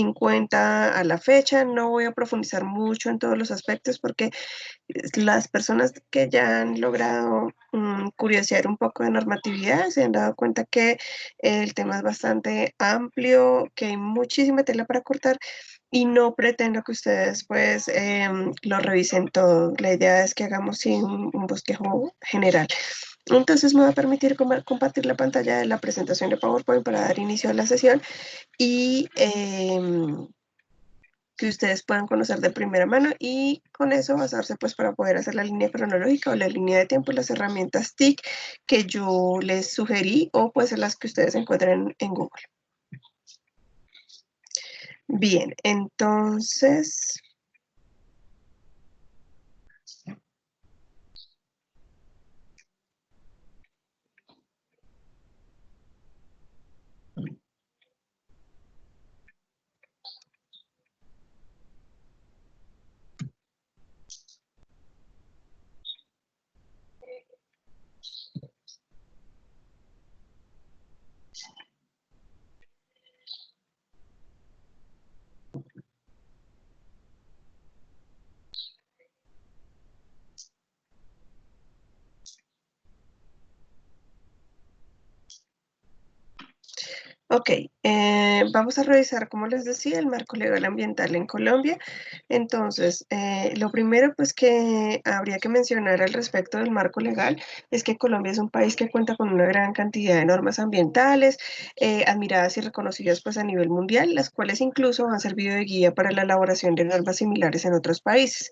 50 a la fecha. No voy a profundizar mucho en todos los aspectos porque las personas que ya han logrado curiosear un poco de normatividad se han dado cuenta que el tema es bastante amplio, que hay muchísima tela para cortar y no pretendo que ustedes pues lo revisen todo. La idea es que hagamos sí, un bosquejo general. Entonces me va a permitir compartir la pantalla de la presentación de PowerPoint para dar inicio a la sesión y que ustedes puedan conocer de primera mano y con eso basarse pues para poder hacer la línea cronológica o la línea de tiempo, las herramientas TIC que yo les sugerí o pues las que ustedes encuentren en Google. Bien, entonces... Ok, vamos a revisar, como les decía, el marco legal ambiental en Colombia. Entonces, lo primero pues que habría que mencionar al respecto del marco legal es que Colombia es un país que cuenta con una gran cantidad de normas ambientales, admiradas y reconocidas pues a nivel mundial, las cuales incluso han servido de guía para la elaboración de normas similares en otros países.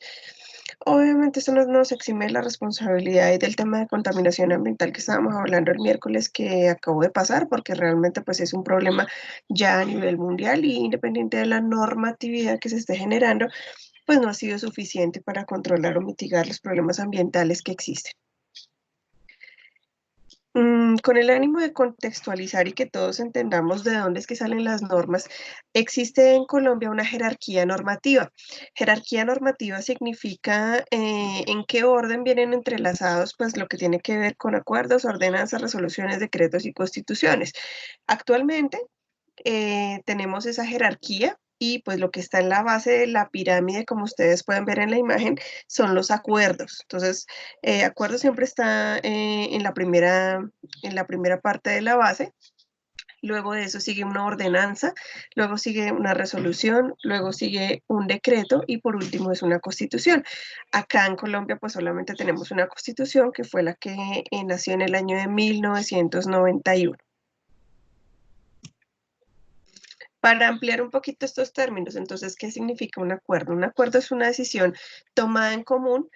Obviamente esto no nos exime de la responsabilidad y del tema de contaminación ambiental que estábamos hablando el miércoles que acabó de pasar, porque realmente pues es un problema ya a nivel mundial y independiente de la normatividad que se esté generando, pues no ha sido suficiente para controlar o mitigar los problemas ambientales que existen. Con el ánimo de contextualizar y que todos entendamos de dónde es que salen las normas, existe en Colombia una jerarquía normativa. Jerarquía normativa significa en qué orden vienen entrelazados pues lo que tiene que ver con acuerdos, ordenanzas, resoluciones, decretos y constituciones. Actualmente tenemos esa jerarquía y pues lo que está en la base de la pirámide, como ustedes pueden ver en la imagen, son los acuerdos. Entonces, acuerdo siempre está en la primera parte de la base. Luego de eso sigue una ordenanza, luego sigue una resolución, luego sigue un decreto y por último es una constitución. Acá en Colombia pues solamente tenemos una constitución que fue la que nació en el año de 1991. Para ampliar un poquito estos términos, entonces, ¿qué significa un acuerdo? Un acuerdo es una decisión tomada en común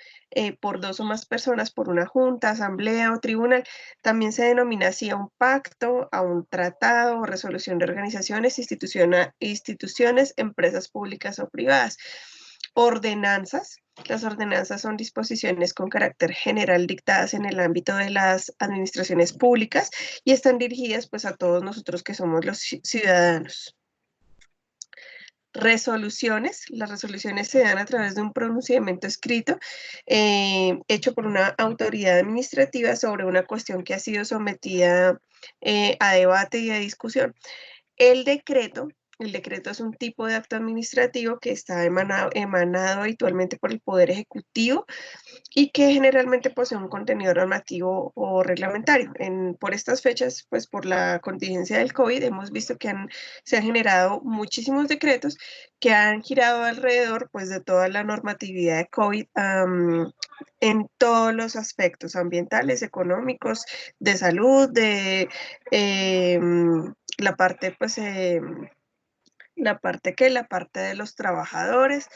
por dos o más personas, por una junta, asamblea o tribunal. También se denomina así a un pacto, a un tratado o resolución de organizaciones, instituciones, empresas públicas o privadas. Ordenanzas. Las ordenanzas son disposiciones con carácter general dictadas en el ámbito de las administraciones públicas y están dirigidas pues a todos nosotros que somos los ciudadanos. Resoluciones. Las resoluciones se dan a través de un pronunciamiento escrito hecho por una autoridad administrativa sobre una cuestión que ha sido sometida a debate y a discusión. El decreto, el decreto es un tipo de acto administrativo que está emanado habitualmente por el Poder Ejecutivo y que generalmente posee un contenido normativo o reglamentario. Por estas fechas, pues por la contingencia del COVID, hemos visto que se han generado muchísimos decretos que han girado alrededor pues, de toda la normatividad de COVID en todos los aspectos ambientales, económicos, de salud, de la parte, pues, la parte de los trabajadores.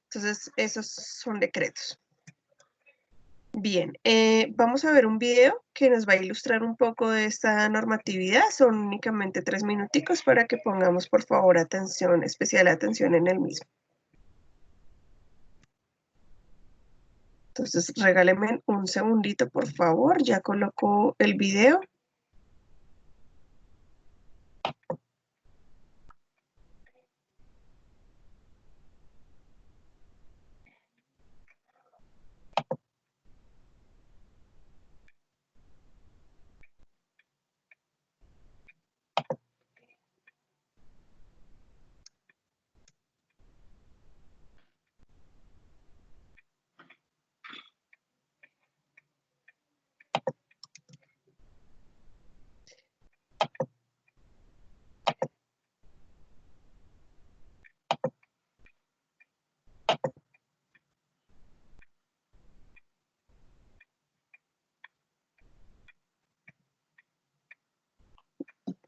Entonces, esos son decretos. Bien, vamos a ver un video que nos va a ilustrar un poco de esta normatividad. Son únicamente 3 minuticos para que pongamos, por favor, atención, especial atención en el mismo. Entonces, regálenme un segundito, por favor. Ya coloco el video.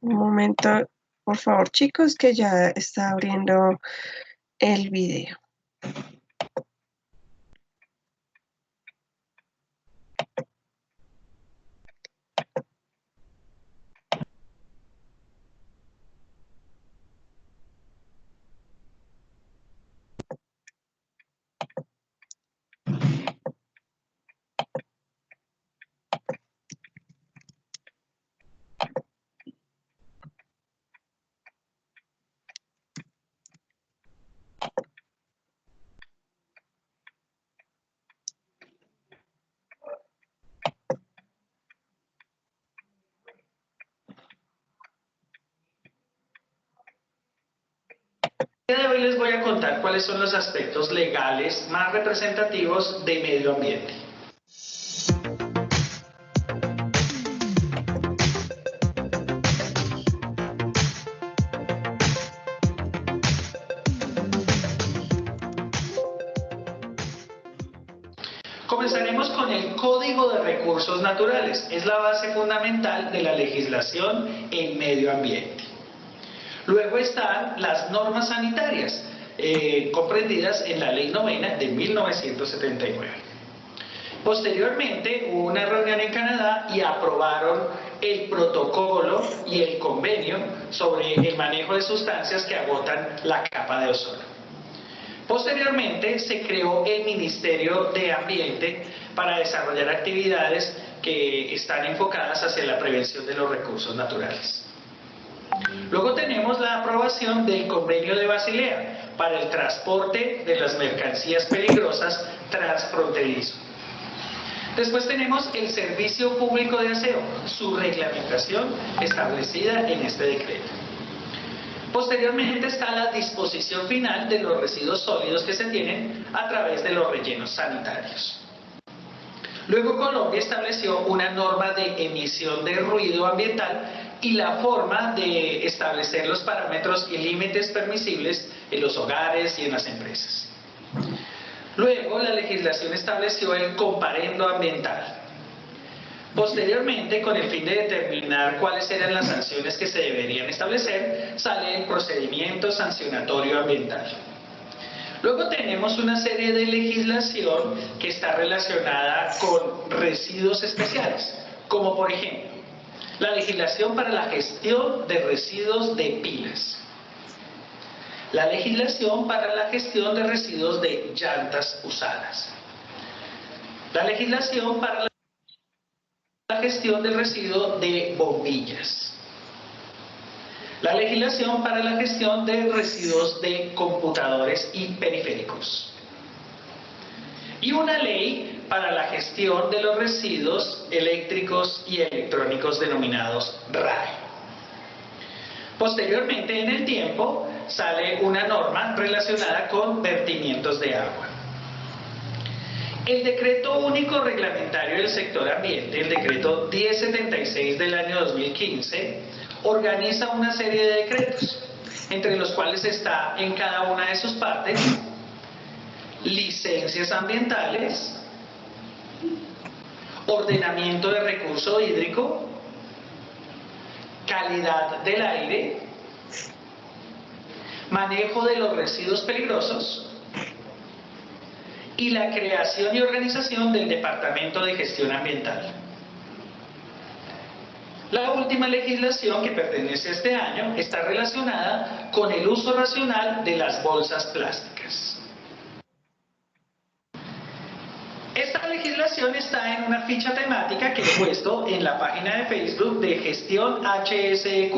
Un momento, por favor, chicos, que ya está abriendo el video. El día de hoy les voy a contar cuáles son los aspectos legales más representativos de medio ambiente. Comenzaremos con el Código de Recursos Naturales. Es la base fundamental de la legislación en medio ambiente. Luego están las normas sanitarias, comprendidas en la Ley Novena de 1979. Posteriormente hubo una reunión en Canadá y aprobaron el protocolo y el convenio sobre el manejo de sustancias que agotan la capa de ozono. Posteriormente se creó el Ministerio de Ambiente para desarrollar actividades que están enfocadas hacia la prevención de los recursos naturales. Luego tenemos la aprobación del Convenio de Basilea para el transporte de las mercancías peligrosas transfronterizo. Después tenemos el Servicio Público de Aseo, su reglamentación establecida en este decreto. Posteriormente está la disposición final de los residuos sólidos que se tienen a través de los rellenos sanitarios. Luego Colombia estableció una norma de emisión de ruido ambiental y la forma de establecer los parámetros y límites permisibles en los hogares y en las empresas. Luego la legislación estableció el comparendo ambiental. Posteriormente, con el fin de determinar cuáles eran las sanciones que se deberían establecer, sale el procedimiento sancionatorio ambiental. Luego tenemos una serie de legislación que está relacionada con residuos especiales, como por ejemplo, la legislación para la gestión de residuos de pilas, la legislación para la gestión de residuos de llantas usadas, la legislación para la gestión del residuo de bombillas, la legislación para la gestión de residuos de computadores y periféricos, y una ley para la gestión de los residuos eléctricos y electrónicos denominados RAE. Posteriormente, en el tiempo, sale una norma relacionada con vertimientos de agua. El Decreto Único Reglamentario del Sector Ambiente, el Decreto 1076 del año 2015, organiza una serie de decretos, entre los cuales está en cada una de sus partes licencias ambientales, ordenamiento de recurso hídrico, calidad del aire, manejo de los residuos peligrosos y la creación y organización del Departamento de Gestión Ambiental. La última legislación que pertenece a este año está relacionada con el uso racional de las bolsas plásticas. Esta legislación está en una ficha temática que he puesto en la página de Facebook de Gestión HSEQ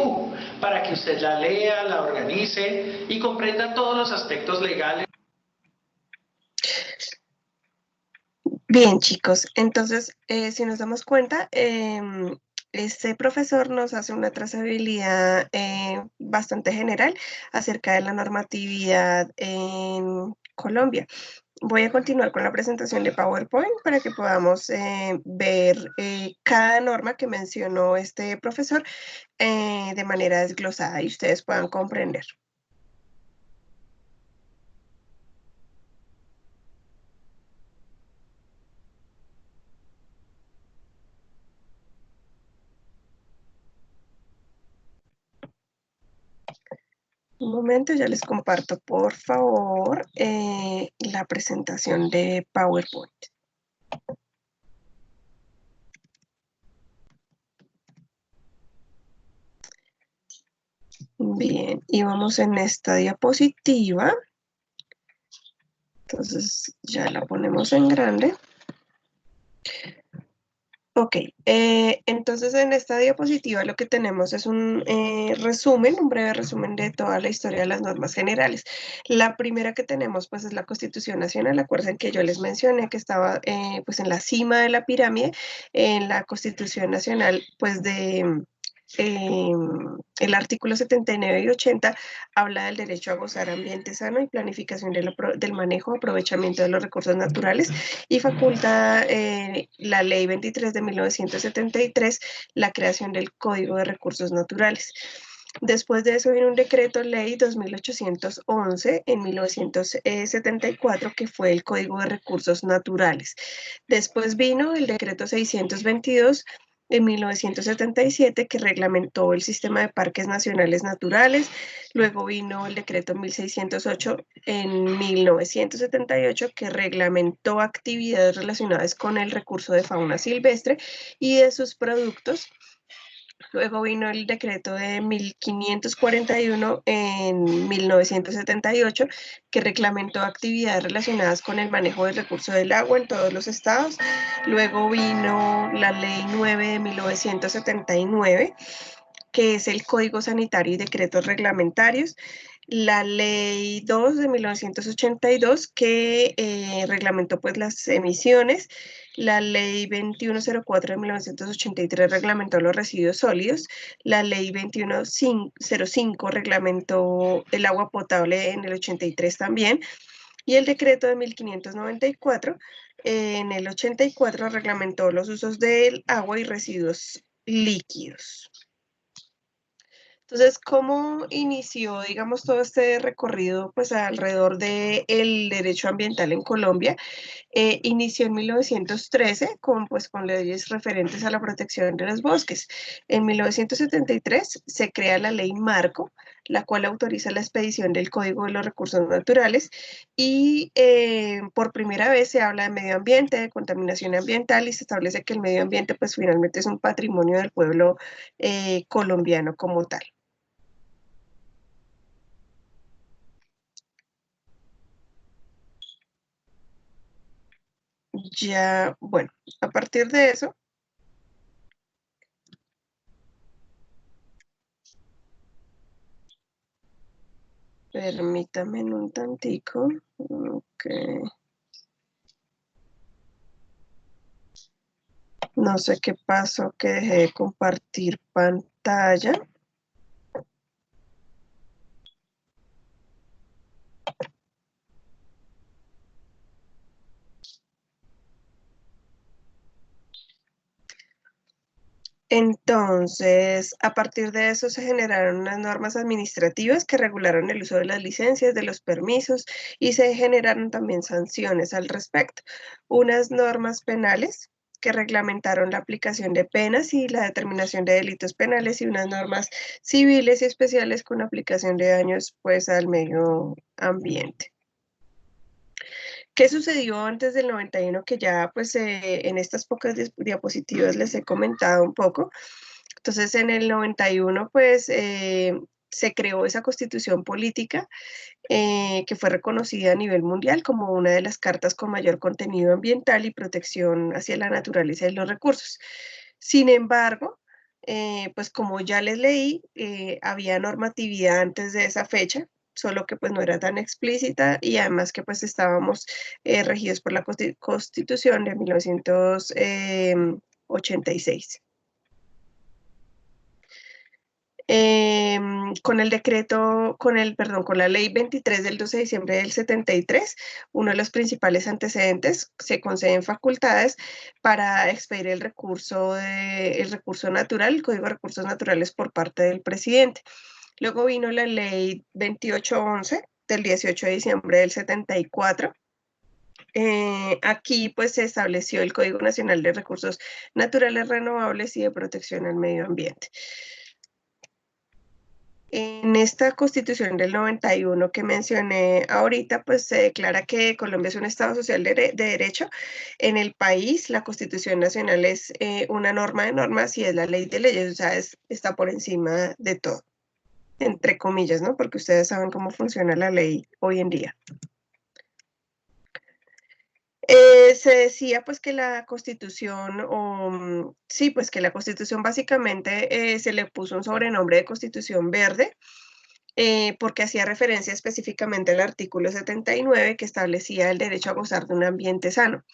para que usted la lea, la organice y comprenda todos los aspectos legales. Bien, chicos, entonces, si nos damos cuenta, este profesor nos hace una trazabilidad bastante general acerca de la normatividad en Colombia. Voy a continuar con la presentación de PowerPoint para que podamos ver cada norma que mencionó este profesor de manera desglosada y ustedes puedan comprender. Un momento, ya les comparto, por favor, la presentación de PowerPoint. Bien, y vamos en esta diapositiva. Entonces, ya la ponemos en grande. Ok, entonces en esta diapositiva lo que tenemos es un resumen, un breve resumen de toda la historia de las normas generales. La primera que tenemos pues es la Constitución Nacional. Acuérdense que yo les mencioné que estaba pues en la cima de la pirámide, en la Constitución Nacional pues de... el artículo 79 y 80 habla del derecho a gozar ambiente sano y planificación del manejo, aprovechamiento de los recursos naturales, y faculta la Ley 23 de 1973 la creación del Código de Recursos Naturales. Después de eso vino un decreto ley 2811 en 1974 que fue el Código de Recursos Naturales. Después vino el decreto 622 en 1977 que reglamentó el sistema de parques nacionales naturales. Luego vino el decreto 1608 en 1978 que reglamentó actividades relacionadas con el recurso de fauna silvestre y de sus productos. Luego vino el decreto de 1541 en 1978, que reglamentó actividades relacionadas con el manejo del recurso del agua en todos los estados. Luego vino la ley 9 de 1979, que es el Código Sanitario y decretos reglamentarios. La ley 2 de 1982, que reglamentó pues las emisiones. La ley 2104 de 1983 reglamentó los residuos sólidos. La ley 2105 reglamentó el agua potable en el 83 también. Y el decreto de 1594 en el 84 reglamentó los usos del agua y residuos líquidos. Entonces, ¿cómo inició, digamos, todo este recorrido pues alrededor del derecho ambiental en Colombia? Inició en 1913 con leyes referentes a la protección de los bosques. En 1973 se crea la ley Marco, la cual autoriza la expedición del Código de los Recursos Naturales y por primera vez se habla de medio ambiente, de contaminación ambiental y se establece que el medio ambiente pues finalmente es un patrimonio del pueblo colombiano como tal. Ya, bueno, a partir de eso, permítame un tantico. Ok. No sé qué pasó, que dejé de compartir pantalla. Entonces, a partir de eso se generaron unas normas administrativas que regularon el uso de las licencias, de los permisos y se generaron también sanciones al respecto. Unas normas penales que reglamentaron la aplicación de penas y la determinación de delitos penales y unas normas civiles y especiales con aplicación de daños pues al medio ambiente. ¿Qué sucedió antes del 91? Que ya pues en estas pocas diapositivas les he comentado un poco. Entonces en el 91 pues se creó esa constitución política que fue reconocida a nivel mundial como una de las cartas con mayor contenido ambiental y protección hacia la naturaleza y los recursos. Sin embargo, pues como ya les leí, había normatividad antes de esa fecha, solo que pues no era tan explícita y además que pues estábamos regidos por la Constitución de 1986. Con la ley 23 del 12 de diciembre del 73, uno de los principales antecedentes, se conceden facultades para expedir el recurso natural, el Código de Recursos Naturales por parte del presidente. Luego vino la ley 2811 del 18 de diciembre del 74. Aquí pues se estableció el Código Nacional de Recursos Naturales Renovables y de Protección al Medio Ambiente. En esta Constitución del 91 que mencioné ahorita, pues se declara que Colombia es un Estado social de derecho. En el país, la Constitución Nacional es una norma de normas y es la ley de leyes, o sea, está por encima de todo, entre comillas, ¿no? Porque ustedes saben cómo funciona la ley hoy en día. Se decía pues que la Constitución, sí, pues que la Constitución básicamente se le puso un sobrenombre de Constitución Verde, porque hacía referencia específicamente al artículo 79 que establecía el derecho a gozar de un ambiente sano.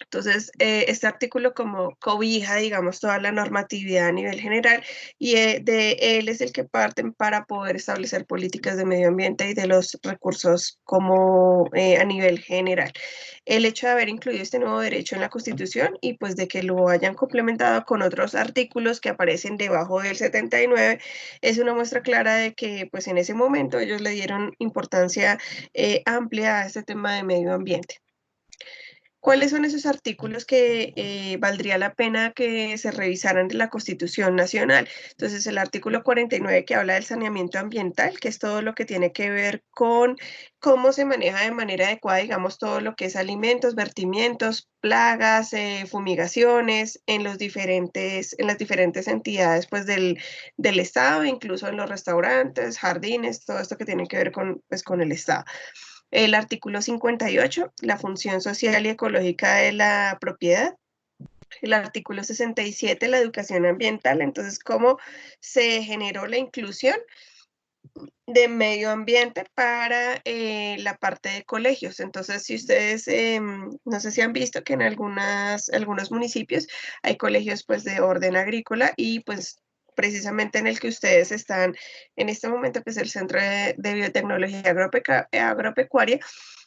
Entonces, este artículo como cobija, digamos, toda la normatividad a nivel general y de él es el que parten para poder establecer políticas de medio ambiente y de los recursos como a nivel general. El hecho de haber incluido este nuevo derecho en la Constitución y pues de que lo hayan complementado con otros artículos que aparecen debajo del 79 es una muestra clara de que pues en ese momento ellos le dieron importancia amplia a este tema de medio ambiente. ¿Cuáles son esos artículos que valdría la pena que se revisaran de la Constitución Nacional? Entonces, el artículo 49 que habla del saneamiento ambiental, que es todo lo que tiene que ver con cómo se maneja de manera adecuada, digamos, todo lo que es alimentos, vertimientos, plagas, fumigaciones en las diferentes entidades pues, del Estado, incluso en los restaurantes, jardines, todo esto que tiene que ver con, pues, con el Estado. El artículo 58, la función social y ecológica de la propiedad. El artículo 67, la educación ambiental. Entonces, cómo se generó la inclusión de medio ambiente para la parte de colegios. Entonces, si ustedes, no sé si han visto que en algunos municipios hay colegios pues de orden agrícola y pues precisamente en el que ustedes están en este momento, que es el Centro de Biotecnología Agropecuaria,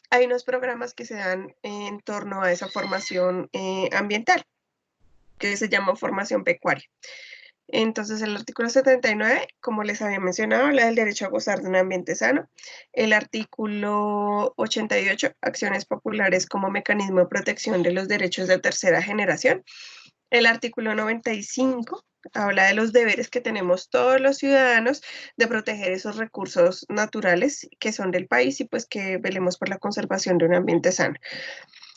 hay unos programas que se dan en torno a esa formación ambiental, que se llama formación pecuaria. Entonces, el artículo 79, como les había mencionado, habla del derecho a gozar de un ambiente sano. El artículo 88, acciones populares como mecanismo de protección de los derechos de tercera generación. El artículo 95 habla de los deberes que tenemos todos los ciudadanos de proteger esos recursos naturales que son del país y pues que velemos por la conservación de un ambiente sano.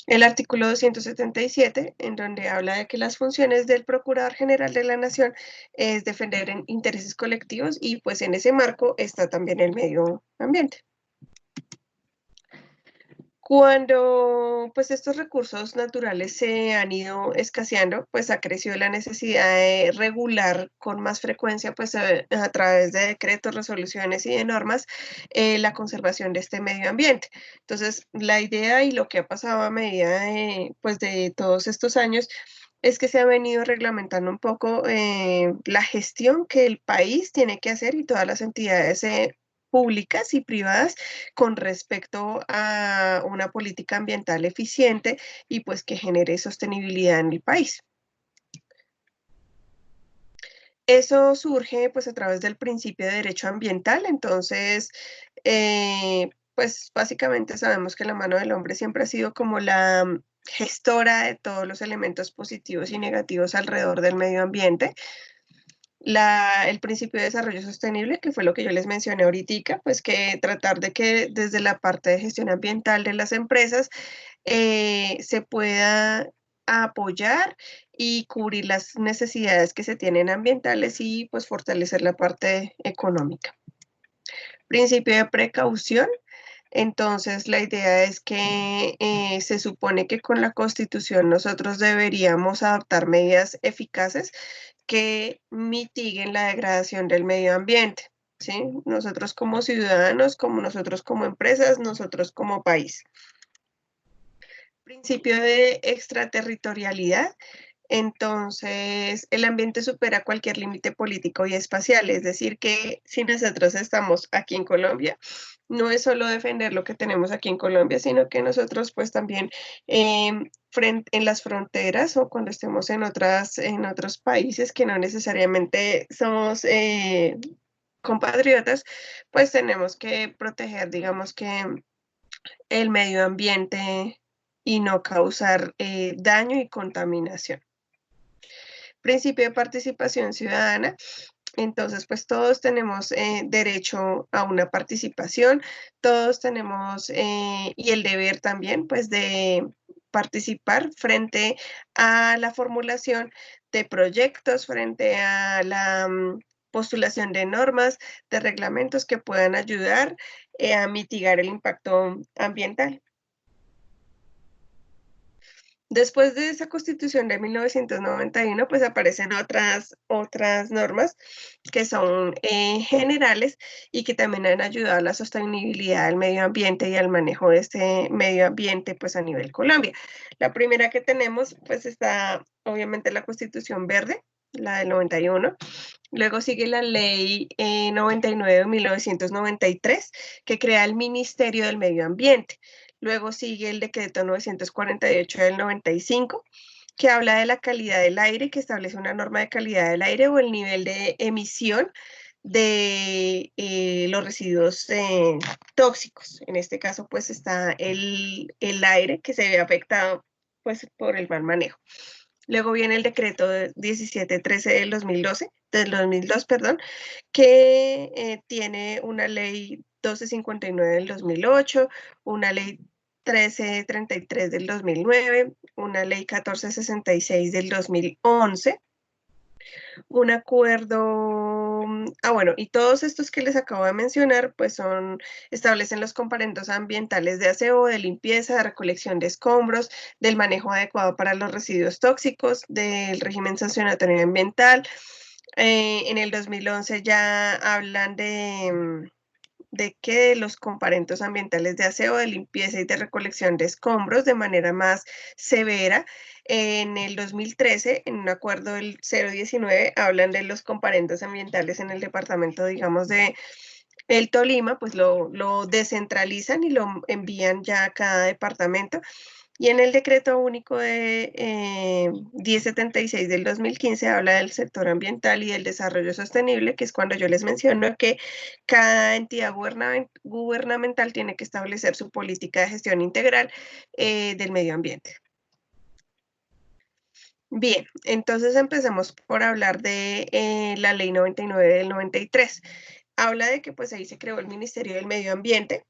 El artículo 277, en donde habla de que las funciones del Procurador General de la Nación es defender intereses colectivos y pues en ese marco está también el medio ambiente. Cuando pues estos recursos naturales se han ido escaseando, pues ha crecido la necesidad de regular con más frecuencia, pues a través de decretos, resoluciones y de normas, la conservación de este medio ambiente. Entonces, la idea y lo que ha pasado a medida de, pues, de todos estos años es que se ha venido reglamentando un poco la gestión que el país tiene que hacer y todas las entidades públicas y privadas con respecto a una política ambiental eficiente y pues que genere sostenibilidad en el país. Eso surge pues a través del principio de derecho ambiental, entonces pues básicamente sabemos que la mano del hombre siempre ha sido como la gestora de todos los elementos positivos y negativos alrededor del medio ambiente. El principio de desarrollo sostenible, que fue lo que yo les mencioné ahorita, pues que tratar de que desde la parte de gestión ambiental de las empresas se pueda apoyar y cubrir las necesidades que se tienen ambientales y pues fortalecer la parte económica. Principio de precaución. Entonces, la idea es que se supone que con la Constitución nosotros deberíamos adoptar medidas eficaces que mitiguen la degradación del medio ambiente, ¿sí? Nosotros como ciudadanos, como nosotros como empresas, nosotros como país. Principio de extraterritorialidad. Entonces, el ambiente supera cualquier límite político y espacial, es decir, que si nosotros estamos aquí en Colombia, no es solo defender lo que tenemos aquí en Colombia, sino que nosotros pues también en las fronteras o cuando estemos en otros países que no necesariamente somos compatriotas, pues tenemos que proteger, digamos que el medio ambiente y no causar daño y contaminación. Principio de participación ciudadana. Entonces, pues todos tenemos derecho a una participación, todos tenemos, y el deber también, pues de participar frente a la formulación de proyectos, frente a la postulación de normas, de reglamentos que puedan ayudar a mitigar el impacto ambiental. Después de esa Constitución de 1991, pues aparecen otras normas que son generales y que también han ayudado a la sostenibilidad del medio ambiente y al manejo de este medio ambiente, pues a nivel Colombia. La primera que tenemos, pues está obviamente la Constitución Verde, la del 91. Luego sigue la Ley 99 de 1993, que crea el Ministerio del Medio Ambiente. Luego sigue el decreto 948 del 95, que habla de la calidad del aire, que establece una norma de calidad del aire o el nivel de emisión de los residuos tóxicos. En este caso, pues está el aire que se ve afectado pues, por el mal manejo. Luego viene el decreto 1713 del 2002, perdón, que tiene una ley 1259 del 2008, una ley 1333 del 2009, una ley 1466 del 2011, un acuerdo, bueno, y todos estos que les acabo de mencionar, pues establecen los comparendos ambientales de aseo, de limpieza, de recolección de escombros, del manejo adecuado para los residuos tóxicos, del régimen sancionatorio ambiental. En el 2011 ya hablan de que los comparendos ambientales de aseo, de limpieza y de recolección de escombros de manera más severa. En el 2013, en un acuerdo del 019, hablan de los comparendos ambientales en el departamento, digamos, de el Tolima, pues lo descentralizan y lo envían ya a cada departamento. Y en el decreto único de 1076 del 2015 habla del sector ambiental y del desarrollo sostenible, que es cuando yo les menciono que cada entidad gubernamental tiene que establecer su política de gestión integral del medio ambiente. Bien, entonces empecemos por hablar de la ley 99 del 93. Habla de que pues ahí se creó el Ministerio del Medio Ambiente.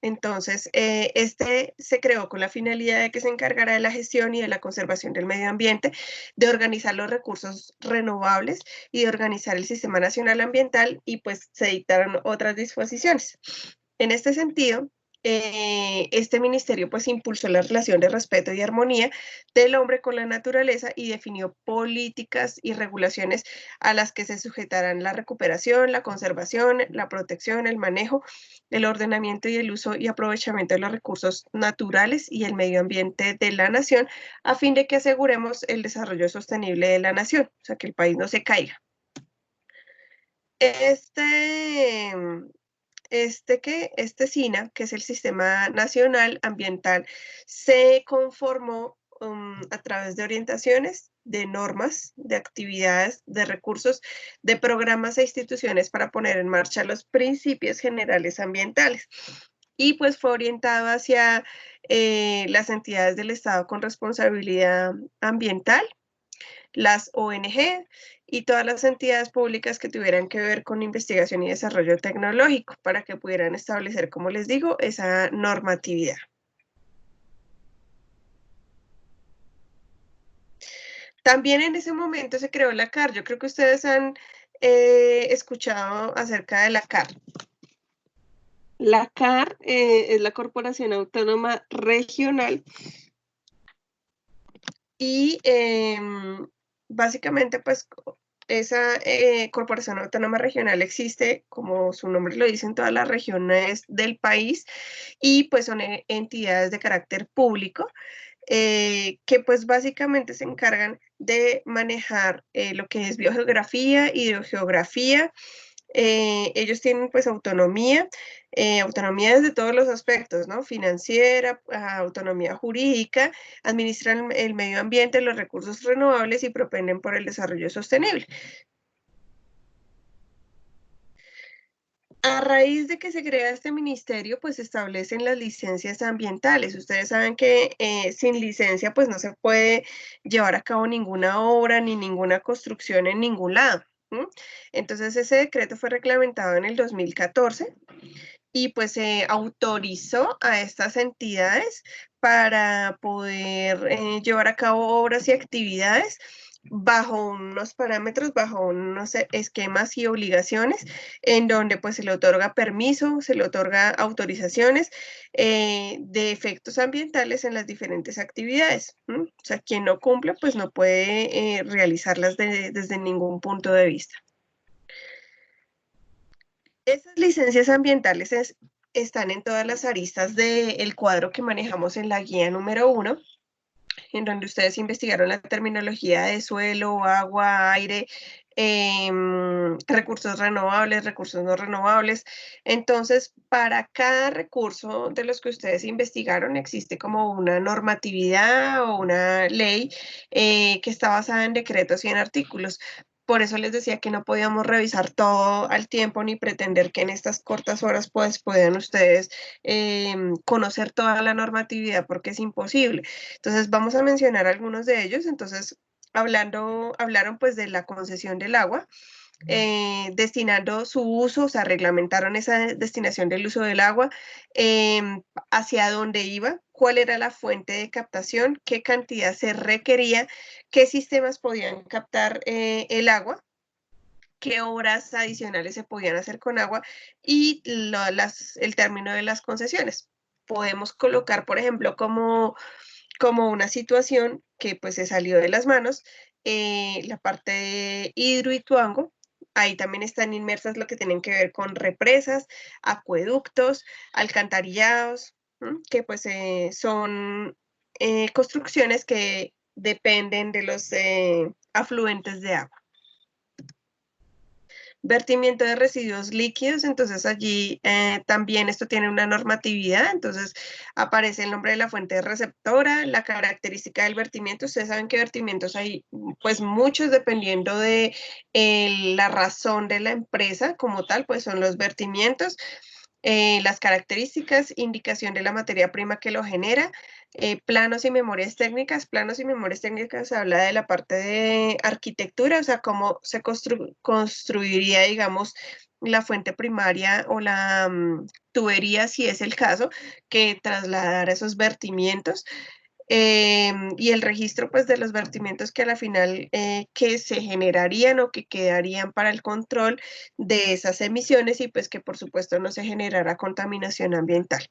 Entonces, este se creó con la finalidad de que se encargara de la gestión y de la conservación del medio ambiente, de organizar los recursos renovables y de organizar el Sistema Nacional Ambiental y pues se dictaron otras disposiciones. En este sentido, este ministerio pues impulsó la relación de respeto y armonía del hombre con la naturaleza y definió políticas y regulaciones a las que se sujetarán la recuperación, la conservación, la protección, el manejo, el ordenamiento y el uso y aprovechamiento de los recursos naturales y el medio ambiente de la nación, a fin de que aseguremos el desarrollo sostenible de la nación, o sea, que el país no se caiga. Este SINA, que es el Sistema Nacional Ambiental, se conformó a través de orientaciones, de normas, de actividades, de recursos, de programas e instituciones para poner en marcha los principios generales ambientales. Y pues fue orientado hacia las entidades del Estado con responsabilidad ambiental, las ONG y todas las entidades públicas que tuvieran que ver con investigación y desarrollo tecnológico para que pudieran establecer, como les digo, esa normatividad. También en ese momento se creó la CAR. Yo creo que ustedes han escuchado acerca de la CAR. La CAR es la Corporación Autónoma Regional y básicamente pues esa Corporación Autónoma Regional existe, como su nombre lo dice, en todas las regiones del país y pues son entidades de carácter público que pues básicamente se encargan de manejar lo que es biogeografía, hidrogeografía. Ellos tienen pues autonomía desde todos los aspectos, ¿no? Financiera, autonomía jurídica, administran el medio ambiente, los recursos renovables y propenden por el desarrollo sostenible. A raíz de que se crea este ministerio, pues se establecen las licencias ambientales. Ustedes saben que sin licencia, pues no se puede llevar a cabo ninguna obra ni ninguna construcción en ningún lado. ¿Mm? Entonces ese decreto fue reglamentado en el 2014 y pues se autorizó a estas entidades para poder llevar a cabo obras y actividades bajo unos parámetros, bajo unos esquemas y obligaciones, en donde pues se le otorga permiso, se le otorga autorizaciones de efectos ambientales en las diferentes actividades. O sea, quien no cumple pues no puede realizarlas desde ningún punto de vista. Esas licencias ambientales están en todas las aristas del cuadro que manejamos en la guía número 1, en donde ustedes investigaron la terminología de suelo, agua, aire, recursos renovables, recursos no renovables. Entonces, para cada recurso de los que ustedes investigaron existe como una normatividad o una ley que está basada en decretos y en artículos. Por eso les decía que no podíamos revisar todo al tiempo ni pretender que en estas cortas horas pues puedan ustedes conocer toda la normatividad porque es imposible. Entonces vamos a mencionar algunos de ellos. Entonces, hablaron pues de la concesión del agua, destinando su uso, o sea, reglamentaron esa destinación del uso del agua, hacia dónde iba, cuál era la fuente de captación, qué cantidad se requería, qué sistemas podían captar el agua, qué obras adicionales se podían hacer con agua y el término de las concesiones. Podemos colocar, por ejemplo, como una situación que pues se salió de las manos, la parte de Hidroituango. Ahí también están inmersas lo que tienen que ver con represas, acueductos, alcantarillados, que pues son construcciones que dependen de los afluentes de agua. Vertimiento de residuos líquidos, entonces allí también esto tiene una normatividad, entonces aparece el nombre de la fuente receptora, la característica del vertimiento. Ustedes saben que vertimientos hay pues muchos dependiendo de la razón de la empresa como tal, pues son los vertimientos. Las características, indicación de la materia prima que lo genera, planos y memorias técnicas. Planos y memorias técnicas habla de la parte de arquitectura, o sea, cómo se construiría, digamos, la fuente primaria o la tubería, si es el caso, que trasladar esos vertimientos. Y el registro pues de los vertimientos que a la final que se generarían o que quedarían para el control de esas emisiones y pues que por supuesto no se generara contaminación ambiental.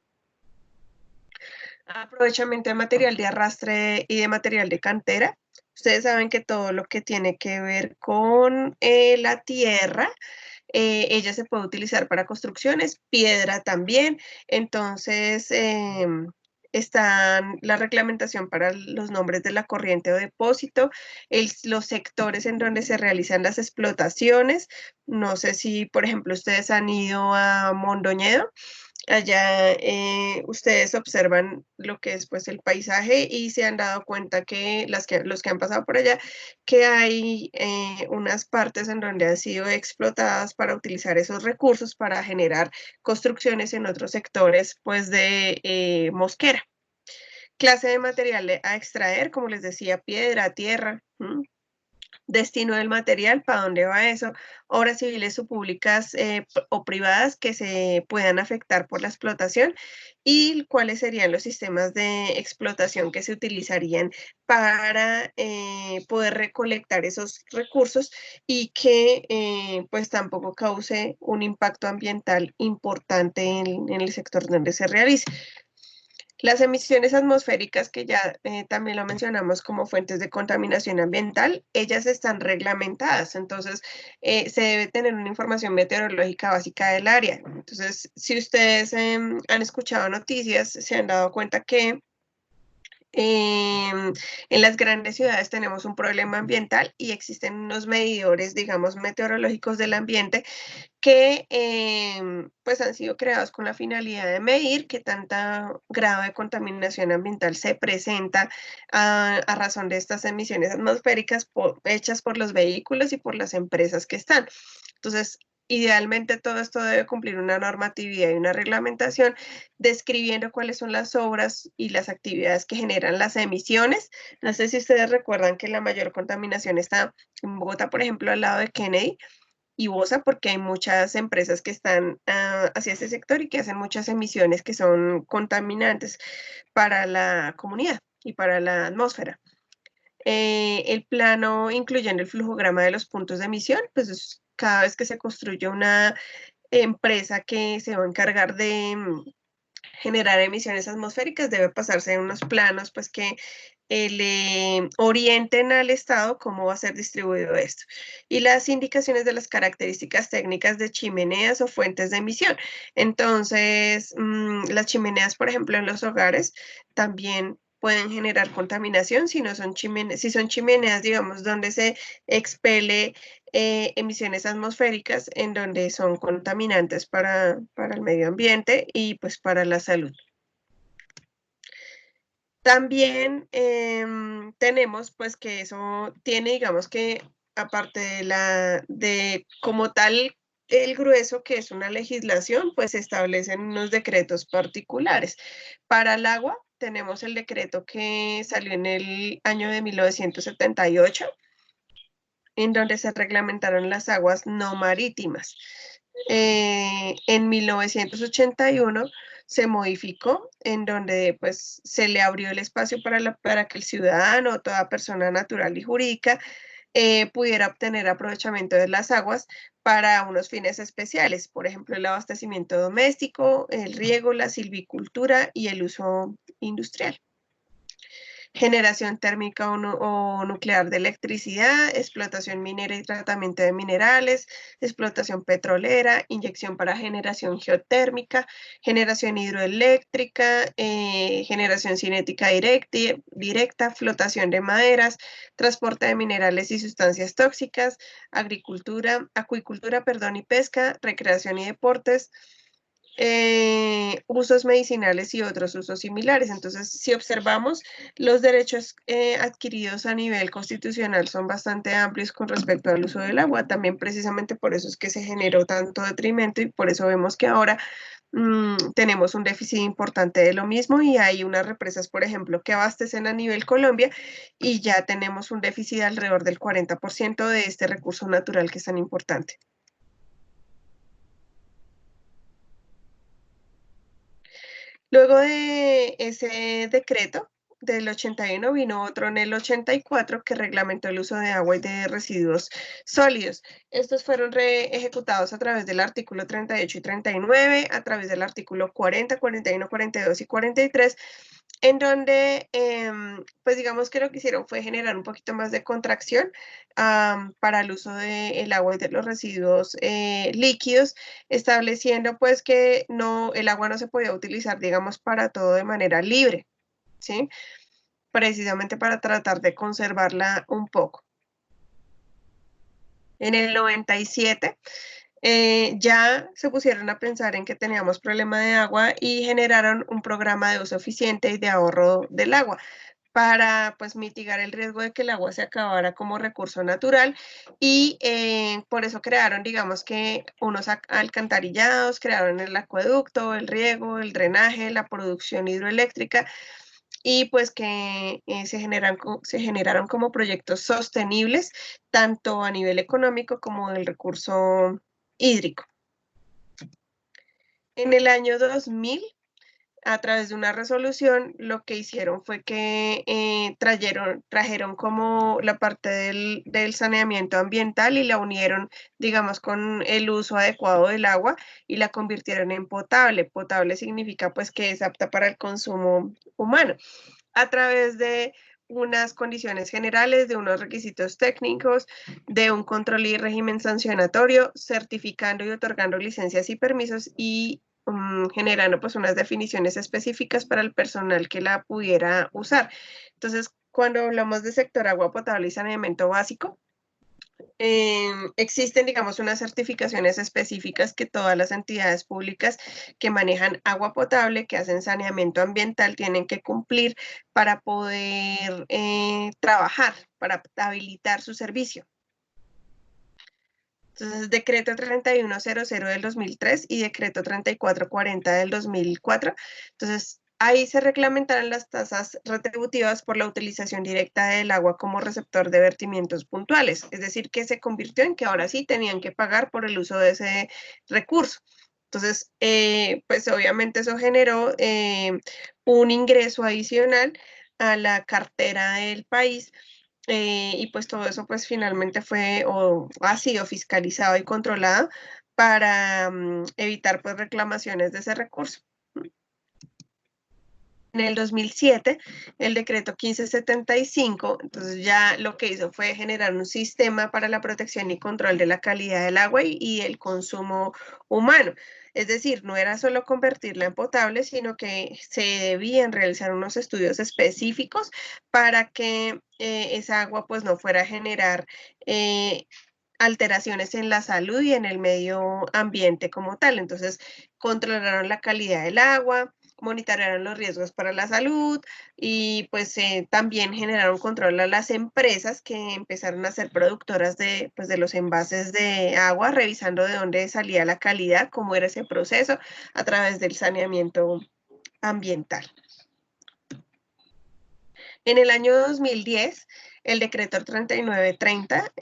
Aprovechamiento de material de arrastre y de material de cantera. Ustedes saben que todo lo que tiene que ver con la tierra, ella se puede utilizar para construcciones, piedra también. Entonces, están la reglamentación para los nombres de la corriente o depósito, los sectores en donde se realizan las explotaciones. No sé si, por ejemplo, ustedes han ido a Mondoñedo. Allá ustedes observan lo que es pues el paisaje y se han dado cuenta que, los que han pasado por allá, que hay unas partes en donde han sido explotadas para utilizar esos recursos para generar construcciones en otros sectores pues de Mosquera. Clase de material a extraer, como les decía, piedra, tierra. Destino del material, para dónde va eso, obras civiles o públicas o privadas que se puedan afectar por la explotación y cuáles serían los sistemas de explotación que se utilizarían para poder recolectar esos recursos y que pues tampoco cause un impacto ambiental importante en el sector donde se realice. Las emisiones atmosféricas, que ya también lo mencionamos como fuentes de contaminación ambiental, ellas están reglamentadas, entonces se debe tener una información meteorológica básica del área. Entonces, si ustedes han escuchado noticias, se han dado cuenta que en las grandes ciudades tenemos un problema ambiental y existen unos medidores, digamos, meteorológicos del ambiente que pues han sido creados con la finalidad de medir qué tanta grado de contaminación ambiental se presenta a razón de estas emisiones atmosféricas hechas por los vehículos y por las empresas que están. Entonces, Idealmente todo esto debe cumplir una normatividad y una reglamentación describiendo cuáles son las obras y las actividades que generan las emisiones. No sé si ustedes recuerdan que la mayor contaminación está en Bogotá, por ejemplo, al lado de Kennedy y Bosa, porque hay muchas empresas que están hacia ese sector y que hacen muchas emisiones que son contaminantes para la comunidad y para la atmósfera. El plano incluyendo el flujograma de los puntos de emisión, pues cada vez que se construye una empresa que se va a encargar de generar emisiones atmosféricas, debe pasarse en unos planos pues que le orienten al Estado cómo va a ser distribuido esto. Y las indicaciones de las características técnicas de chimeneas o fuentes de emisión. Entonces, las chimeneas, por ejemplo, en los hogares también pueden generar contaminación si no son chimeneas, si son chimeneas, digamos, donde se expele emisiones atmosféricas en donde son contaminantes para el medio ambiente y pues para la salud. También tenemos pues que eso tiene, digamos que aparte de como tal el grueso que es una legislación, pues se establecen unos decretos particulares. Para el agua tenemos el decreto que salió en el año de 1978, en donde se reglamentaron las aguas no marítimas. En 1981 se modificó, en donde pues se le abrió el espacio para que el ciudadano o toda persona natural y jurídica pudiera obtener aprovechamiento de las aguas para unos fines especiales, por ejemplo, el abastecimiento doméstico, el riego, la silvicultura y el uso industrial. Generación térmica o nuclear de electricidad, explotación minera y tratamiento de minerales, explotación petrolera, inyección para generación geotérmica, generación hidroeléctrica, generación cinética directa, flotación de maderas, transporte de minerales y sustancias tóxicas, acuicultura, perdón, y pesca, recreación y deportes, usos medicinales y otros usos similares. Entonces, si observamos, los derechos adquiridos a nivel constitucional son bastante amplios con respecto al uso del agua. También precisamente por eso es que se generó tanto detrimento y por eso vemos que ahora tenemos un déficit importante de lo mismo y hay unas represas, por ejemplo, que abastecen a nivel Colombia y ya tenemos un déficit alrededor del 40% de este recurso natural que es tan importante. Luego de ese decreto del 81 vino otro en el 84 que reglamentó el uso de agua y de residuos sólidos. Estos fueron ejecutados a través del artículo 38 y 39, a través del artículo 40, 41, 42 y 43, en donde, pues digamos que lo que hicieron fue generar un poquito más de contracción para el uso del agua y de los residuos líquidos, estableciendo pues que no, el agua no se podía utilizar, digamos, para todo de manera libre, ¿sí? Precisamente para tratar de conservarla un poco. En el 97 ya se pusieron a pensar en que teníamos problema de agua y generaron un programa de uso eficiente y de ahorro del agua para pues mitigar el riesgo de que el agua se acabara como recurso natural y por eso crearon, digamos que unos alcantarillados, crearon el acueducto, el riego, el drenaje, la producción hidroeléctrica y pues que se generaron como proyectos sostenibles tanto a nivel económico como del recurso hídrico. En el año 2000 a través de una resolución, lo que hicieron fue que trajeron como la parte del saneamiento ambiental y la unieron, digamos, con el uso adecuado del agua y la convirtieron en potable. Potable significa pues que es apta para el consumo humano a través de unas condiciones generales, de unos requisitos técnicos, de un control y régimen sancionatorio, certificando y otorgando licencias y permisos y generando pues unas definiciones específicas para el personal que la pudiera usar. Entonces, cuando hablamos de sector agua potable y saneamiento básico, existen, digamos, unas certificaciones específicas que todas las entidades públicas que manejan agua potable, que hacen saneamiento ambiental, tienen que cumplir para poder trabajar, para habilitar su servicio. Entonces, decreto 3100 del 2003 y decreto 3440 del 2004. Entonces, ahí se reglamentaron las tasas retributivas por la utilización directa del agua como receptor de vertimientos puntuales. Es decir, que se convirtió en que ahora sí tenían que pagar por el uso de ese recurso. Entonces, pues obviamente eso generó un ingreso adicional a la cartera del país, y pues todo eso pues finalmente fue o ha sido fiscalizado y controlado para evitar pues reclamaciones de ese recurso. En el 2007, el decreto 1575, entonces ya lo que hizo fue generar un sistema para la protección y control de la calidad del agua y el consumo humano. Es decir, no era solo convertirla en potable, sino que se debían realizar unos estudios específicos para que esa agua pues no fuera a generar alteraciones en la salud y en el medio ambiente como tal. Entonces, controlaron la calidad del agua, monitorearon los riesgos para la salud y pues también generaron control a las empresas que empezaron a ser productoras de, pues, de los envases de agua, revisando de dónde salía la calidad, cómo era ese proceso a través del saneamiento ambiental. En el año 2010, el decreto 3930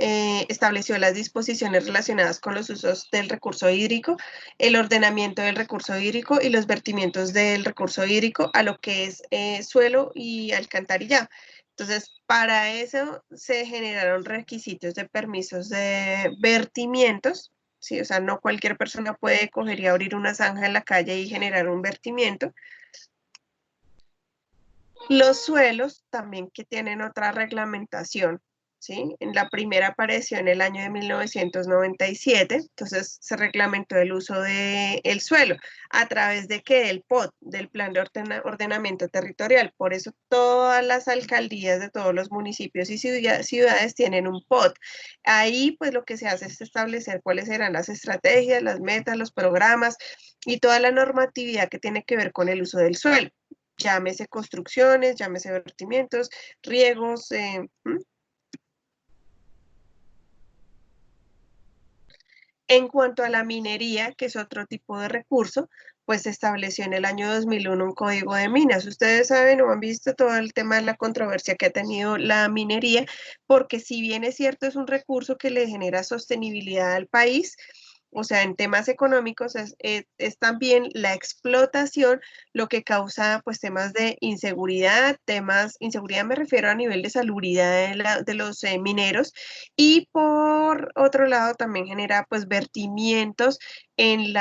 estableció las disposiciones relacionadas con los usos del recurso hídrico, el ordenamiento del recurso hídrico y los vertimientos del recurso hídrico a lo que es suelo y alcantarillado. Entonces, para eso se generaron requisitos de permisos de vertimientos. Sí, o sea, no cualquier persona puede coger y abrir una zanja en la calle y generar un vertimiento. Los suelos también que tienen otra reglamentación, ¿sí? La primera apareció en el año de 1997, entonces se reglamentó el uso del suelo a través de que del POT, del Plan de Ordenamiento Territorial. Por eso todas las alcaldías de todos los municipios y ciudades tienen un POT. Ahí pues lo que se hace es establecer cuáles serán las estrategias, las metas, los programas y toda la normatividad que tiene que ver con el uso del suelo. Llámese construcciones, llámese vertimientos, riegos. En cuanto a la minería, que es otro tipo de recurso, pues se estableció en el año 2001 un código de minas. Ustedes saben o han visto todo el tema de la controversia que ha tenido la minería, porque si bien es cierto, es un recurso que le genera sostenibilidad al país, o sea, en temas económicos es también la explotación lo que causa pues temas de inseguridad, inseguridad me refiero a nivel de salubridad de los mineros, y por otro lado también genera pues vertimientos en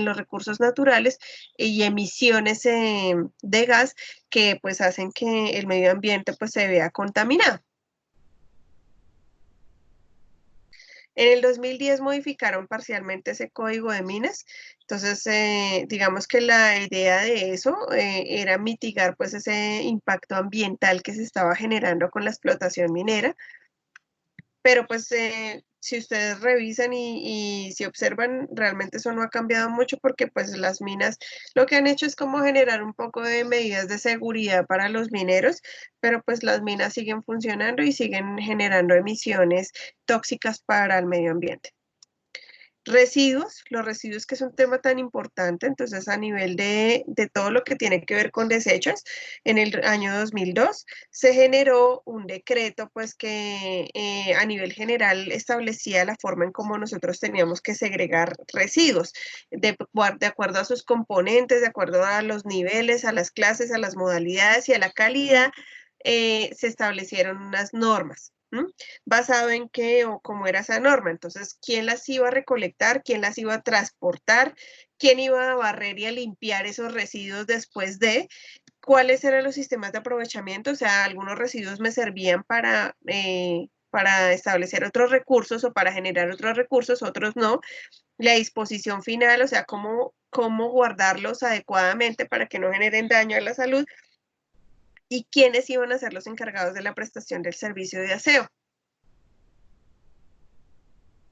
los recursos naturales y emisiones de gas que pues hacen que el medio ambiente pues se vea contaminado. En el 2010 modificaron parcialmente ese código de minas, entonces digamos que la idea de eso era mitigar pues ese impacto ambiental que se estaba generando con la explotación minera, pero pues si ustedes revisan y si observan, realmente eso no ha cambiado mucho porque pues las minas lo que han hecho es como generar un poco de medidas de seguridad para los mineros, pero pues las minas siguen funcionando y siguen generando emisiones tóxicas para el medio ambiente. Residuos, los residuos que es un tema tan importante, entonces a nivel de todo lo que tiene que ver con desechos, en el año 2002 se generó un decreto pues que a nivel general establecía la forma en cómo nosotros teníamos que segregar residuos, de acuerdo a sus componentes, de acuerdo a los niveles, a las clases, a las modalidades y a la calidad, se establecieron unas normas. ¿Basado en qué o cómo era esa norma? Entonces, ¿quién las iba a recolectar? ¿Quién las iba a transportar? ¿Quién iba a barrer y a limpiar esos residuos después de? ¿Cuáles eran los sistemas de aprovechamiento? O sea, algunos residuos me servían para establecer otros recursos o para generar otros recursos, otros no. La disposición final, o sea, cómo guardarlos adecuadamente para que no generen daño a la salud y quiénes iban a ser los encargados de la prestación del servicio de aseo.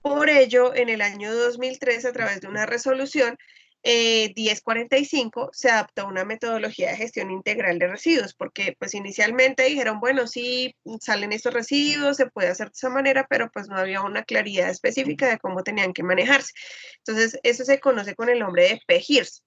Por ello, en el año 2003, a través de una resolución, 1045 se adaptó una metodología de gestión integral de residuos, porque pues inicialmente dijeron, bueno, sí, salen estos residuos, se puede hacer de esa manera, pero pues no había una claridad específica de cómo tenían que manejarse. Entonces, eso se conoce con el nombre de PGIRS.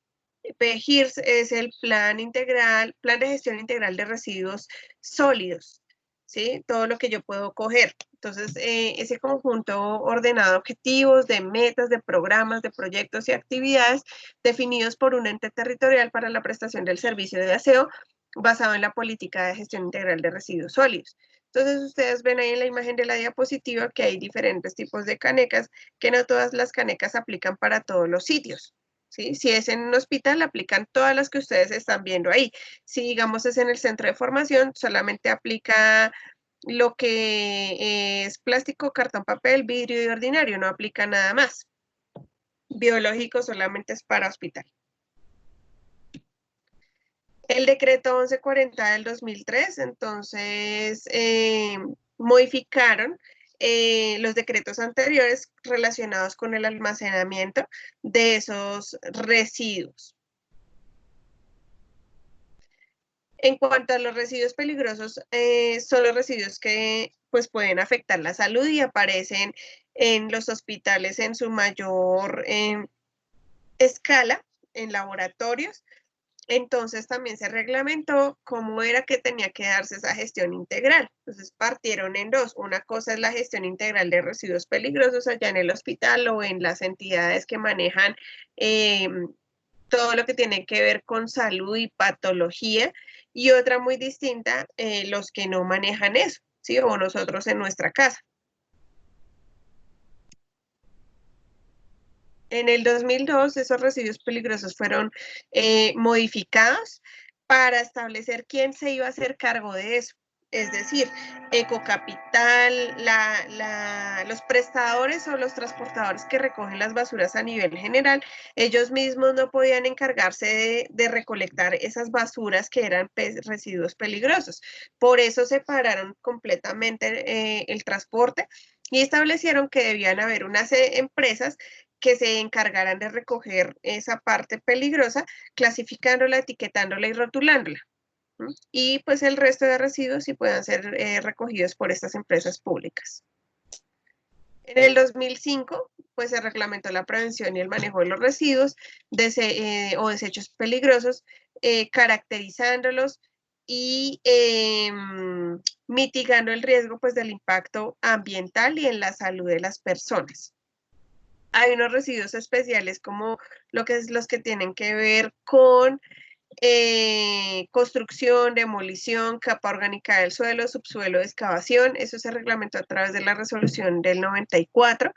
PGIRS es el plan integral, plan de gestión integral de residuos sólidos, ¿sí? Todo lo que yo puedo coger. Entonces, ese conjunto ordenado de objetivos, de metas, de programas, de proyectos y actividades definidos por un ente territorial para la prestación del servicio de aseo basado en la política de gestión integral de residuos sólidos. Entonces, ustedes ven ahí en la imagen de la diapositiva que hay diferentes tipos de canecas, que no todas las canecas aplican para todos los sitios. ¿Sí? Si es en un hospital, aplican todas las que ustedes están viendo ahí. Si, digamos, es en el centro de formación, solamente aplica lo que es plástico, cartón, papel, vidrio y ordinario, no aplica nada más. Biológico solamente es para hospital. El decreto 1140 del 2003, entonces, modificaron los decretos anteriores relacionados con el almacenamiento de esos residuos. En cuanto a los residuos peligrosos, son los residuos que pues, pueden afectar la salud y aparecen en los hospitales en su mayor escala, en laboratorios. Entonces también se reglamentó cómo era que tenía que darse esa gestión integral. Entonces partieron en dos. Una cosa es la gestión integral de residuos peligrosos allá en el hospital o en las entidades que manejan todo lo que tiene que ver con salud y patología, y otra muy distinta, los que no manejan eso, ¿sí? O nosotros en nuestra casa. En el 2002, esos residuos peligrosos fueron modificados para establecer quién se iba a hacer cargo de eso. Es decir, Ecocapital, los prestadores o los transportadores que recogen las basuras a nivel general, ellos mismos no podían encargarse de recolectar esas basuras que eran residuos peligrosos. Por eso separaron completamente el transporte y establecieron que debían haber unas empresas que se encargaran de recoger esa parte peligrosa, clasificándola, etiquetándola y rotulándola. Y pues el resto de residuos sí puedan ser recogidos por estas empresas públicas. En el 2005, pues se reglamentó la prevención y el manejo de los residuos o desechos peligrosos, caracterizándolos y mitigando el riesgo pues, del impacto ambiental y en la salud de las personas. Hay unos residuos especiales como los que tienen que ver con construcción, demolición, capa orgánica del suelo, subsuelo de excavación. Eso se reglamentó a través de la resolución del 94.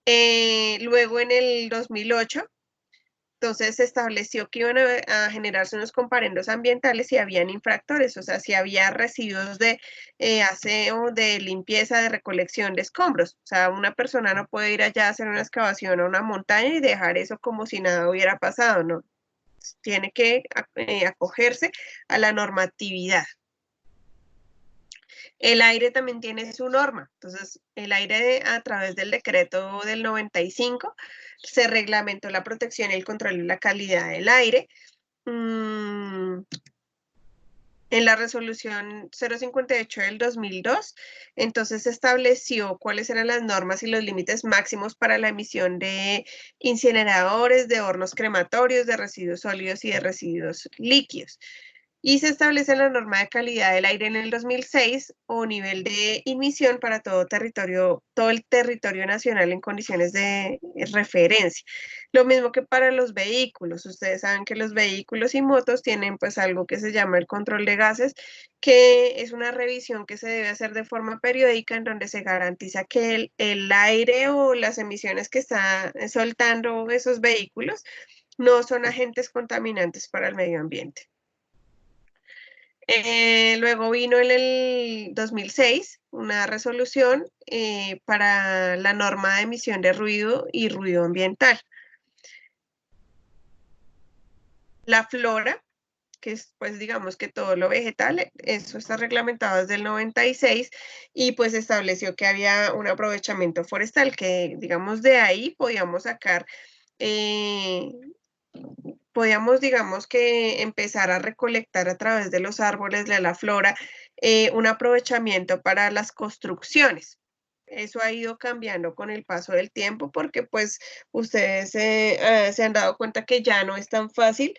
Luego en el 2008, entonces se estableció que iban a generarse unos comparendos ambientales si habían infractores, o sea, si había residuos de aseo, de limpieza, de recolección de escombros. O sea, una persona no puede ir allá a hacer una excavación a una montaña y dejar eso como si nada hubiera pasado, ¿no? Tiene que acogerse a la normatividad. El aire también tiene su norma. Entonces, el aire a través del decreto del 95 se reglamentó la protección y el control de la calidad del aire. En la resolución 058 del 2002, entonces se estableció cuáles eran las normas y los límites máximos para la emisión de incineradores, de hornos crematorios, de residuos sólidos y de residuos líquidos. Y se establece la norma de calidad del aire en el 2006 o nivel de emisión para todo el territorio nacional en condiciones de referencia. Lo mismo que para los vehículos. Ustedes saben que los vehículos y motos tienen pues algo que se llama el control de gases, que es una revisión que se debe hacer de forma periódica en donde se garantiza que el aire o las emisiones que están soltando esos vehículos no son agentes contaminantes para el medio ambiente. Luego vino en el 2006 una resolución para la norma de emisión de ruido y ruido ambiental. La flora, que es pues digamos que todo lo vegetal, eso está reglamentado desde el 96 y pues estableció que había un aprovechamiento forestal, que digamos de ahí podíamos sacar podíamos, digamos que empezar a recolectar a través de los árboles de la flora un aprovechamiento para las construcciones. Eso ha ido cambiando con el paso del tiempo porque pues ustedes se han dado cuenta que ya no es tan fácil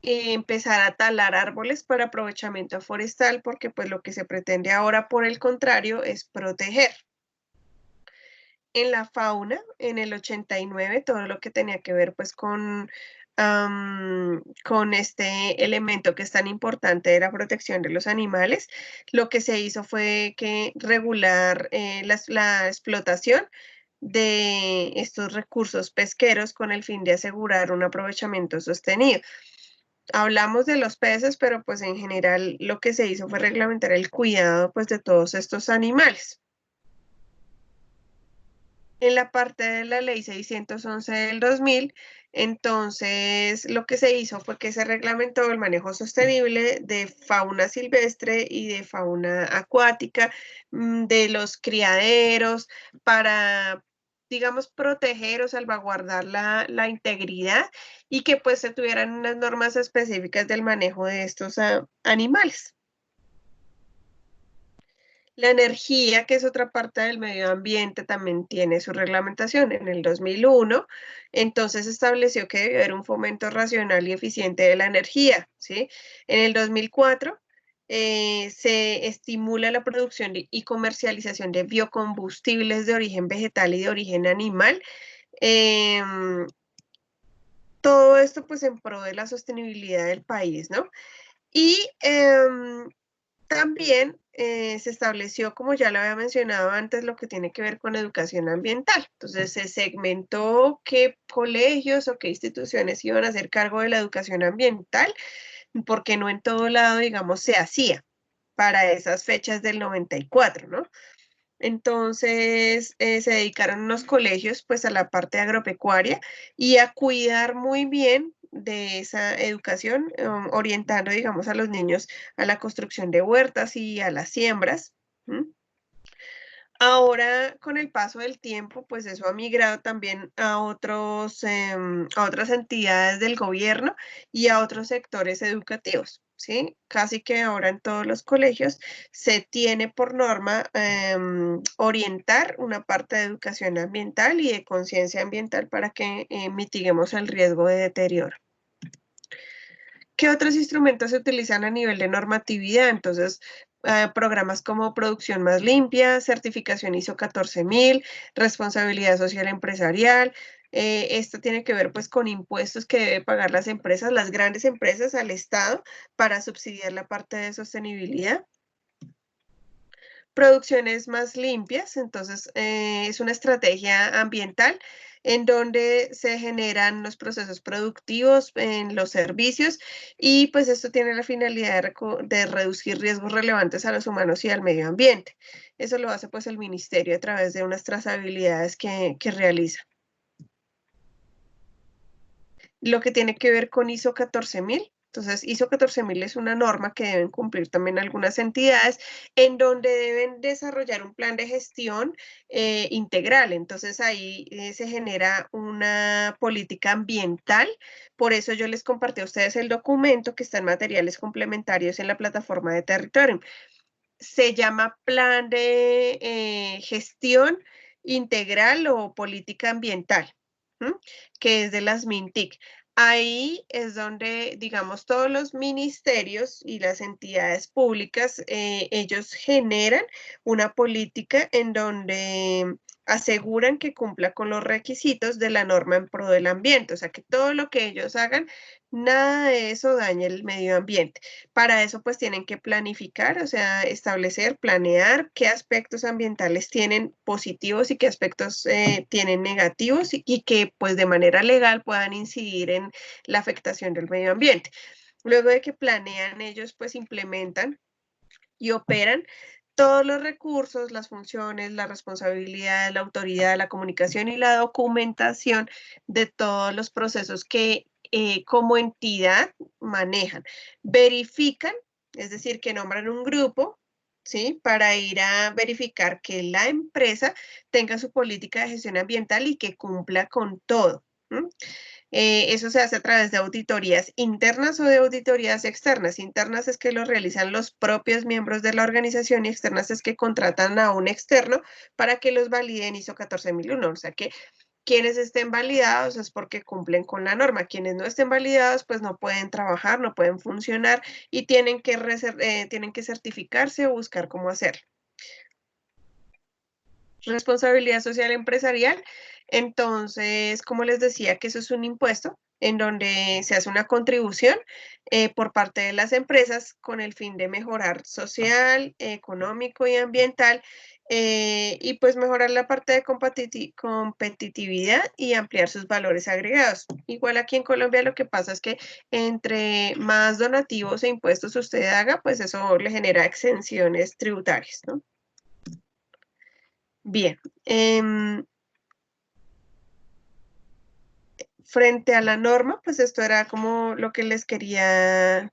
empezar a talar árboles para aprovechamiento forestal porque pues lo que se pretende ahora por el contrario es proteger. En la fauna, en el 89, todo lo que tenía que ver pues con este elemento que es tan importante de la protección de los animales, lo que se hizo fue que regular la explotación de estos recursos pesqueros con el fin de asegurar un aprovechamiento sostenido. Hablamos de los peces, pero pues en general lo que se hizo fue reglamentar el cuidado pues de todos estos animales. En la parte de la ley 611 del 2000, entonces lo que se hizo fue que se reglamentó el manejo sostenible de fauna silvestre y de fauna acuática, de los criaderos, para, digamos, proteger o salvaguardar la integridad y que pues se tuvieran unas normas específicas del manejo de estos animales. La energía, que es otra parte del medio ambiente, también tiene su reglamentación. En el 2001, entonces estableció que debe haber un fomento racional y eficiente de la energía, ¿sí? En el 2004, se estimula la producción y comercialización de biocombustibles de origen vegetal y de origen animal. Em, Todo esto pues en pro de la sostenibilidad del país, ¿no? Y también se estableció, como ya lo había mencionado antes, lo que tiene que ver con educación ambiental. Entonces se segmentó qué colegios o qué instituciones iban a hacer cargo de la educación ambiental, porque no en todo lado, digamos, se hacía para esas fechas del 94, ¿no? Entonces, se dedicaron unos colegios, pues, a la parte agropecuaria y a cuidar muy bien de esa educación, orientando, digamos, a los niños a la construcción de huertas y a las siembras. ¿M? Ahora, con el paso del tiempo, pues eso ha migrado también a a otras entidades del gobierno y a otros sectores educativos, ¿sí? Casi que ahora en todos los colegios se tiene por norma orientar una parte de educación ambiental y de conciencia ambiental para que mitiguemos el riesgo de deterioro. ¿Qué otros instrumentos se utilizan a nivel de normatividad? Entonces, programas como Producción Más Limpia, certificación ISO 14000, responsabilidad social empresarial. Esto tiene que ver pues con impuestos que deben pagar las empresas, las grandes empresas al Estado para subsidiar la parte de sostenibilidad. Producciones más limpias, entonces es una estrategia ambiental en donde se generan los procesos productivos en los servicios y pues esto tiene la finalidad de reducir riesgos relevantes a los humanos y al medio ambiente. Eso lo hace pues el ministerio a través de unas trazabilidades que realiza. Lo que tiene que ver con ISO 14000. Entonces, ISO 14000 es una norma que deben cumplir también algunas entidades en donde deben desarrollar un plan de gestión integral. Entonces, ahí se genera una política ambiental. Por eso yo les compartí a ustedes el documento que está en materiales complementarios en la plataforma de territorio. Se llama Plan de Gestión Integral o Política Ambiental, ¿m? Que es de las MINTIC. Ahí es donde, digamos, todos los ministerios y las entidades públicas, ellos generan una política en donde aseguran que cumpla con los requisitos de la norma en pro del ambiente, o sea, que todo lo que ellos hagan, nada de eso dañe el medio ambiente. Para eso, pues tienen que planificar, o sea, establecer, planear qué aspectos ambientales tienen positivos y qué aspectos tienen negativos y que, pues, de manera legal puedan incidir en la afectación del medio ambiente. Luego de que planean, ellos pues implementan y operan todos los recursos, las funciones, la responsabilidad, la autoridad, la comunicación y la documentación de todos los procesos que como entidad manejan. Verifican, es decir, que nombran un grupo, ¿sí? Para ir a verificar que la empresa tenga su política de gestión ambiental y que cumpla con todo. ¿M? Eso se hace a través de auditorías internas o de auditorías externas. Internas es que lo realizan los propios miembros de la organización y externas es que contratan a un externo para que los valide en ISO 14001. O sea que quienes estén validados es porque cumplen con la norma. Quienes no estén validados, pues no pueden trabajar, no pueden funcionar y tienen que certificarse o buscar cómo hacerlo. Responsabilidad social empresarial. Entonces, como les decía, que eso es un impuesto en donde se hace una contribución por parte de las empresas con el fin de mejorar social, económico y ambiental y pues mejorar la parte de competitividad y ampliar sus valores agregados. Igual aquí en Colombia lo que pasa es que entre más donativos e impuestos usted haga, pues eso le genera exenciones tributarias, ¿no? Bien, frente a la norma, pues esto era como lo que les quería